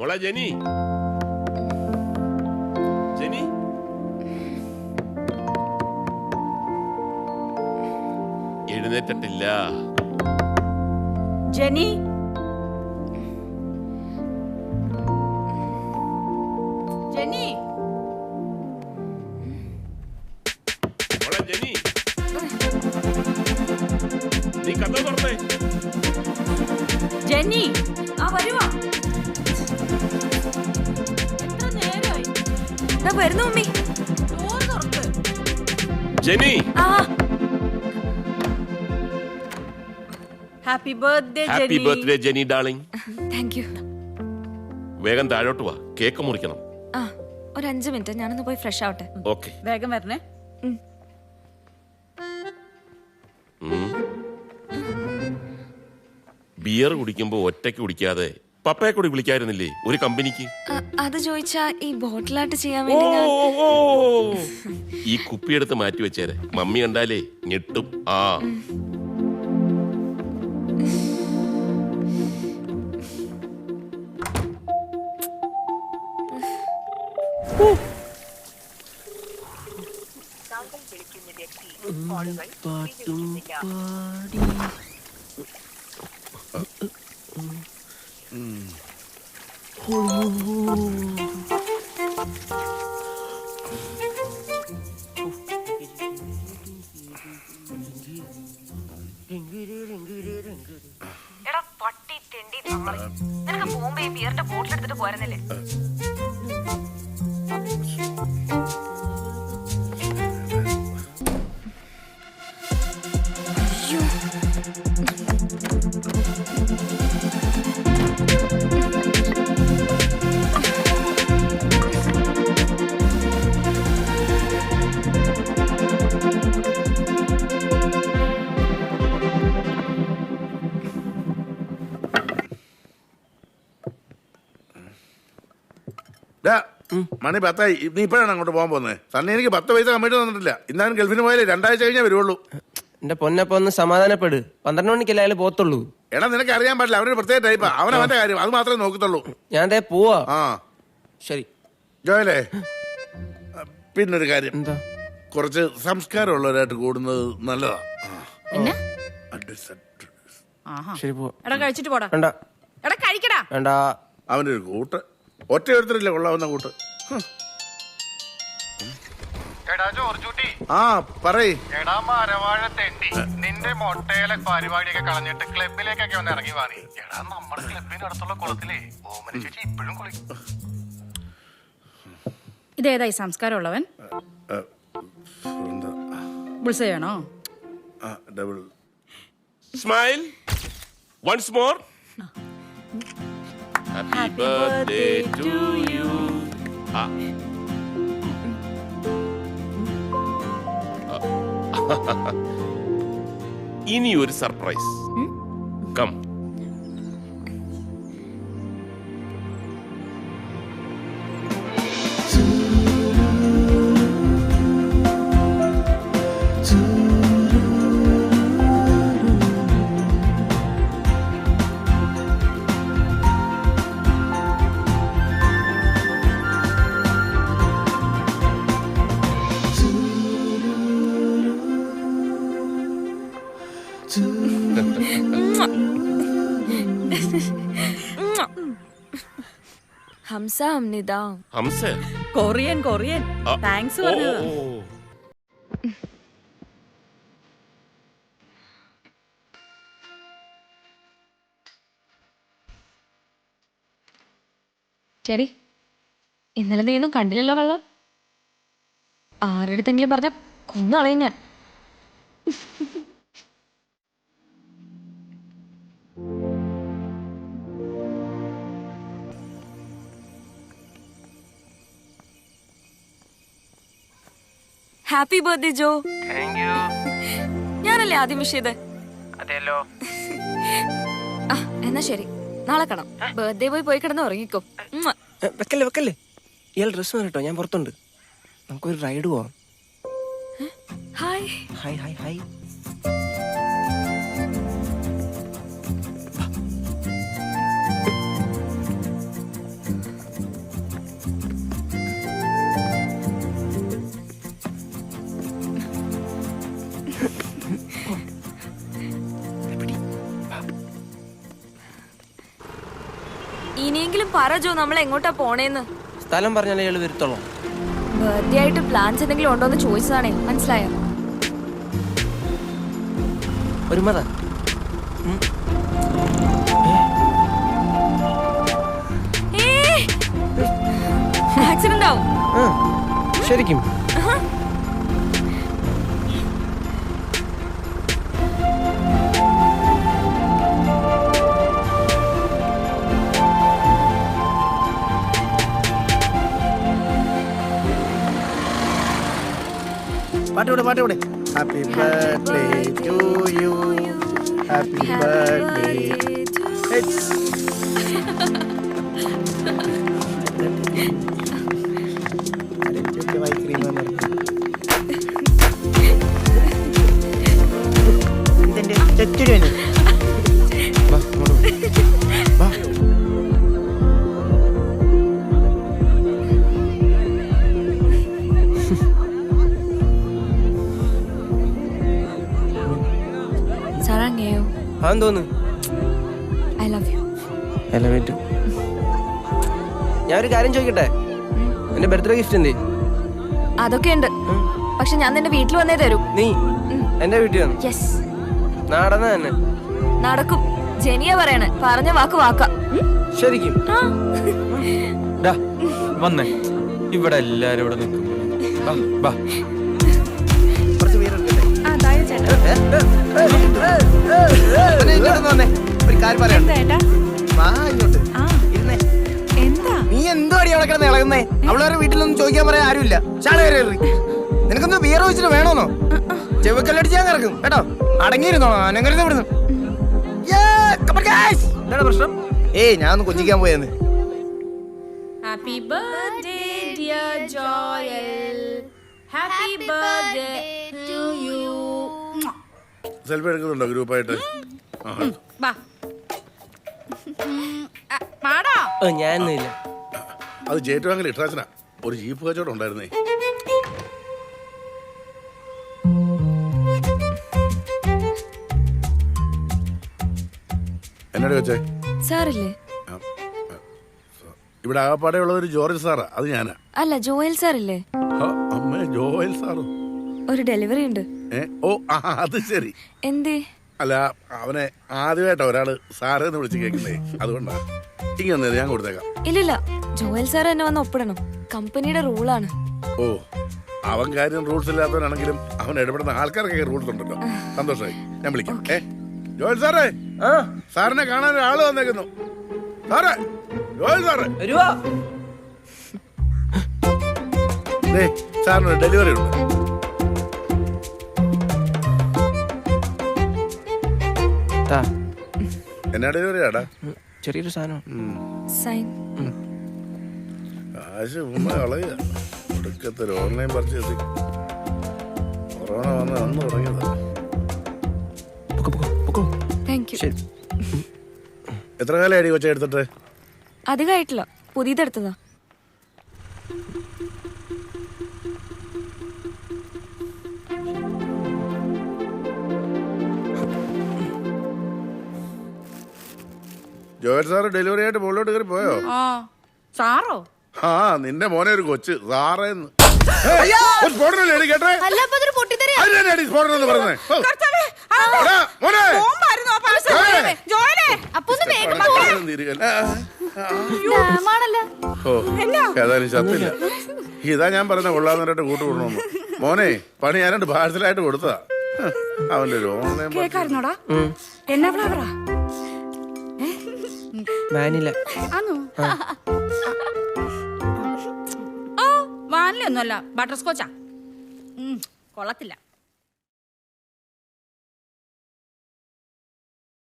മോളെ ജെനി, ജെനി, എഴുന്നേറ്റിട്ടില്ല. ജെനി, ജെനി, മോളെ ജെനി, നീ കഥ തുറന്നേ. ജെനി, ആ വരുവാ. എത്ര നേരമായി? വരുന്നു മമ്മി. ഡോർ തുറക്ക്. Jenny, happy birthday happy birthday Jenny darling. Thank you. വേഗം താഴോട്ട് വാ, കേക്ക് മുറിക്കണം. ഒരു 5 മിനിറ്റ്, ഞാനൊന്ന് പോയി ഫ്രഷ് ആവട്ടെ. ഓക്കെ. വേഗം വരണേ. ബിയർ കുടിക്കുമ്പോ ഒറ്റയ്ക്ക് കുടിക്കാതെ പപ്പയെ കൂടി വിളിക്കായിരുന്നില്ലേ ഒരു കമ്പനിക്ക്? അത് ചോദിച്ചാ ഈ ബോട്ടിലായിട്ട് ചെയ്യാൻ വേണ്ടി ഈ കുപ്പിയെടുത്ത് മാറ്റി വെച്ചേരെ, മമ്മി കണ്ടാലേ ഞെട്ടും. പാട്ടും പാടി എടാ പട്ടി തെണ്ടി തള്ളി, നിനക്ക് പോകുമ്പോ ഈ ബിയറിന്റെ ബോട്ടിൽ എടുത്തിട്ട് പോരുന്നില്ലേ? മണി 10 നീ ഇപ്പോഴാണ് അങ്ങോട്ട് പോകാൻ പോകുന്നത്? തന്നെ എനിക്ക് 10 പൈസ കമ്മിറ്റ് തന്നിട്ടില്ല. ഇന്നാലും ഗൾഫിന് പോയാലേ 2 ആഴ്ച കഴിഞ്ഞാൽ വരുവുള്ളൂ. എന്റെ പൊന്നപ്പ ഒന്ന് സമാധാനപ്പെട്. 12 മണിക്കല്ലേ അയാൾ പോത്തുള്ളൂ. എടാ നിനക്ക് അറിയാൻ പാടില്ല, അവനൊരു പ്രത്യേക ടൈപ്പാ. അവന്റെ കാര്യം അത് മാത്രമേ നോക്കത്തുള്ളൂ. ഞാൻ ദേ പോവാ. ശരി ജോയലേ, പിന്നൊരു കാര്യം, എന്താ? കുറച്ച് സംസ്കാരമുള്ളവരായിട്ട് കൂടുന്നത് നല്ലതാ. ശരി പോവാ. എടാ കഴിച്ചിട്ട് പോടാ. വേണ്ട എടാ കഴിക്കടാ. വേണ്ട. അവന്റെ ഒരു കൂട്ട് ഒറ്റ എടുത്തിട്ടില്ല കൊള്ളാവുന്ന കൂട്ട്. പറയ്. എടാ മരവാഴ തെണ്ടി, നിന്റെ മൊട്ടയിലെ പരിപാടിയൊക്കെ കളഞ്ഞിട്ട് ക്ലബിലേക്കൊക്കെ ഒന്ന് ഇറങ്ങി വാണി. എടാ നമ്മുടെ ക്ലബിന്റെ അടുത്തുള്ള കുളത്തിലേ ഓമന ചേച്ചി ഇപ്പോഴും കുളി. ഇതേതായി സംസ്കാരമുള്ളവൻ? ബുൾസയാണോ? Double smile once more. Happy birthday to you. ഇനി ഒരു സർപ്രൈസ്. കം. ഹംസ ഹംനിദ. ഹംസ കൊറിയൻ താങ്ക്സ് പറഞ്ഞത്. ശരി, ഇന്നലെ നീയൊന്നും കണ്ടില്ലല്ലോ കള്ളം. ആരെടുത്തെങ്കിലും പറഞ്ഞ കൊന്നളയും ഞാൻ. Happy birthday Jo. Thank you. ഞാനല്ലേ ആദ്യം വിഷ് ചെയ്തേ? അതെല്ലോ. എന്നാ ശരി, നാളെ കാണാം. ബർത്ത്ഡേ പോയി കിടന്ന് ഉറങ്ങിക്കോ. വെക്കല്ലേ. ഇയാൾ ഡ്രസ് മാറിട്ടോ, ഞാൻ പുറത്തുണ്ട്. നമുക്കൊരു റൈഡ് പോവാം. Hi hi hi hi. ഇനിയെങ്കിലും പറ ജോ, നമ്മൾ എങ്ങോട്ടാ പോണേന്ന്. സ്ഥലം പറഞ്ഞാലേ ഇയാള് വരുത്തോളൂ. ബർത്ത്ഡേ ആയിട്ട് പ്ലാൻസ് എന്തെങ്കിലും ഉണ്ടോന്ന് ചോദിച്ചതാണേ, മനസ്സിലായോ? ഒരു മത ആക്സിഡന്റ് ആവും. ശരിക്കും പാട്ടോടെ happy birthday to you, happy birthday. ഇതിന്റെ ചുറ്റും സാറങ്ങയോ? തോന്നുന്നു. I love you. ഞാനൊരു കാര്യം ചോദിക്കട്ടെ, എന്റെ ബർത്ത്ഡേ ഗിഫ്റ്റ് എന്തേ? അതൊക്കെ ഉണ്ട്, പക്ഷെ ഞാൻ നിന്റെ വീട്ടിൽ വന്നേ തരൂ. നീ എന്റെ വീട്ടിൽ വന്നു? യെസ്. നടന്ന തന്നെ നടക്കും. ജെനിയ പറയണേ, പറഞ്ഞ വാക്ക് വാക്ക. ശരിക്കും വന്നേ, ഇവിടെ എല്ലാരും ഇവിടെ നിൽക്കും. കുറച്ച് പേരെടുക്കട്ടെ. ആ, താഴെ ചേട്ടാ. ഇങ്ങോട്ട് വന്നേ, ഒരു കാര്യം പറയാം. വാ ഇങ്ങോട്ട് ഇരുന്നേ. എന്താ നീ എന്തോ അടി അവിടെ കിടന്ന് ഇളകുന്നേ? അവളവരുടെ വീട്ടിലൊന്നും ചോദിക്കാൻ പറയാൻ ആരുമില്ല. ചാള കയറി നിനക്കൊന്ന് ബിയർ വെച്ചിട്ട് വേണോന്നോ? ചെവുക്കല്ലടിച്ച് ഞാൻ കിടക്കും കേട്ടോ. അടങ്ങിയിരുന്നോ? അനങ്ങരുത് ഇവിടുന്ന്. എന്താണ് പ്രശ്നം? ഏയ് ഞാൻ ഒന്ന് കൊഞ്ചിക്കാൻ പോയെന്ന്. Happy birthday dear Joel, happy birthday to you. Selfie എടുക്കുന്നുണ്ടോ ഗ്രൂപ്പായിട്ട്? വാ പാടാ. ഞാനൊന്നുമില്ല. അത് ജേറ്റുവാങ്ങൽ ഇട്രാച്ചനാ. ഒരു ജീപ്പ് കച്ചവടം ഉണ്ടായിരുന്നേ. എന്നോട് വെച്ചേ സാറില്ലേ? ഇവിടെ ആകപ്പാടെ ഉള്ള ഒരു ജോർജ് സാറാ, അത് ഞാനാ. അല്ല, ജോയൽ സാറില്ലേ? അമ്മേ, ജോയൽ സാറോ? ഒരു ഡെലിവറി ഉണ്ട്. ഓ അത് ശരി. എന്തേ? അല്ല, അവനെ ആദ്യമായിട്ടാ ഒരാള് സാറേന്ന് വിളിച്ച് കേൾക്കുന്നേ, അതുകൊണ്ടാ. ഇങ്ങനെ ഞാൻ കൊടുത്തേക്കാം. ഇല്ലില്ല, ജോയൽ സാർ എന്നെ വന്ന് ഒപ്പിടണം. കമ്പനിയുടെ റൂളാണ്. ഓ, അവൻ കാര്യം റൂൾസ് ഇല്ലാത്തവനാണെങ്കിലും അവൻ ഇടപെടുന്ന ആൾക്കാർക്കൊക്കെ റൂൾസ് ഉണ്ടല്ലോ. സന്തോഷമായി, ഞാൻ വിളിക്കാം. ജോയൽ സാറേ, സാറിനെ കാണാൻ ഒരാള് വന്നേക്കുന്നു. സാറേ, ജോയൽ സാറേ, സാറിന് ഡെലിവറി ഉണ്ട്. എന്നാ ഡെലിവറി ആടാ? ചെറിയൊരു സാധനം. സൈൻ. കാശ് ഉമ്മ കളയുക. ഒടുക്കത്തൊരു ഓൺലൈൻ പർച്ചേസിങ്. കൊറോണ വന്ന് അന്ന് തുടങ്ങിയതാ. Thank you. എത്ര കാലം അടി കൊച്ച എടുത്തിട്ട്? അധികമായിട്ടില്ല, പുതിയതെടുത്തതാ. ജോയൽ സാറ് ഡെലിവറി ആയിട്ട് മുകളിലോട്ട് കയറി പോയോ? സാറോ? ആ, നിന്റെ മോനെ ഒരു കൊച്ച് സാറേന്ന്. സ്ഫോടനല്ലേ കേട്ടെ? സ്ഫോടനം പറഞ്ഞേ. ഓ, ഏതായാലും ചത്തില്ല. ഇതാ ഞാൻ പറഞ്ഞ കൊള്ളാന്നേരായിട്ട് കൂട്ടുകൊണ്ടു. മോനെ, പണി ഞാനുണ്ട് പാഴ്സലായിട്ട് കൊടുത്തതാ. അവന്റെ ഒരു ഓൺലൈൻ കേക്കായിരുന്നോടാ? എന്നാ ഫ്ലേവറാ? വാനില. ഓ, വാനില ഒന്നുമല്ല, ബട്ടർ സ്കോച്ചാ. കൊള്ളത്തില്ല.